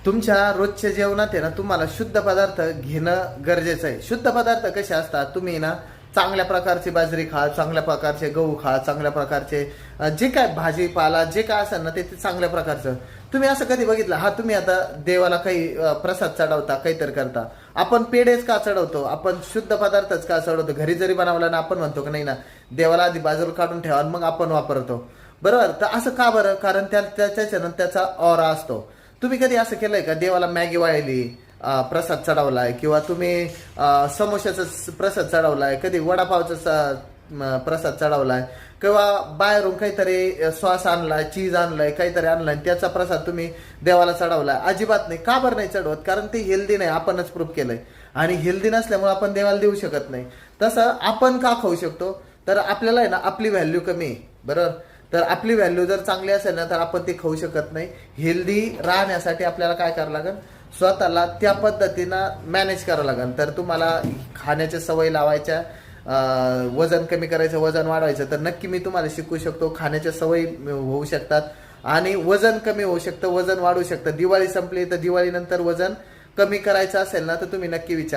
तुमच्या रोजच्या जेवणात आहे ना तुम्हाला शुद्ध पदार्थ घेणं गरजेचं आहे. शुद्ध पदार्थ कसे असतात, तुम्ही ना चांगल्या प्रकारची बाजरी खा, चांगल्या प्रकारचे गहू खा, चांगल्या प्रकारचे जे काय भाजीपाला जे काय असेल ना ते चांगल्या प्रकारचं. तुम्ही असं कधी बघितलं, हा तुम्ही आता देवाला काही प्रसाद चढवता, काहीतरी करता, आपण पेढेच का चढवतो, आपण शुद्ध पदार्थच का चढवतो, घरी जरी बनवला ना आपण म्हणतो की नाही ना देवाला आधी बाजूला काढून ठेवा मग आपण वापरतो, बरोबर. तर असं का बरं, कारण त्याच्यानं त्याचा ऑरा असतो. तुम्ही कधी असं केलंय का, देवाला मॅगी वाळली प्रसाद चढवलाय, किंवा तुम्ही समोशाचा प्रसाद चढवलाय, कधी वडापावचा प्रसाद चढवलाय, किंवा बाहेरून काहीतरी सॉस आणलाय, चीज आणलाय, काहीतरी आणलाय त्याचा प्रसाद तुम्ही देवाला चढवलाय? अजिबात नाही. का बरं नाही चढवत? कारण ते हेल्दी नाही, आपणच प्रूफ केलंय. आणि हेल्दी नसल्यामुळे आपण देवाला देऊ शकत नाही. तसं आपण का खाऊ शकतो, तर आपल्याला आहे ना आपली व्हॅल्यू कमी आहे, बरोबर. तर आपली व्हॅल्यू जर चांगली असेल ना तर आपण ते खाऊ शकत नाही. हेल्दी राहण्यासाठी आपल्याला काय करावं लागेल, स्वतःला त्या पद्धतीनं मॅनेज करावं लागेल. तर तुम्हाला खाण्याच्या सवयी लावायच्या, वजन कमी करायचं, वजन वाढवायचं, तर नक्की मी तुम्हाला शिकवू शकतो. खाण्याच्या सवयी होऊ शकतात आणि वजन कमी होऊ शकतं, वजन वाढू शकतं. दिवाळी संपली तर दिवाळीनंतर वजन कमी करायचं असेल ना तर तुम्ही नक्की विचार.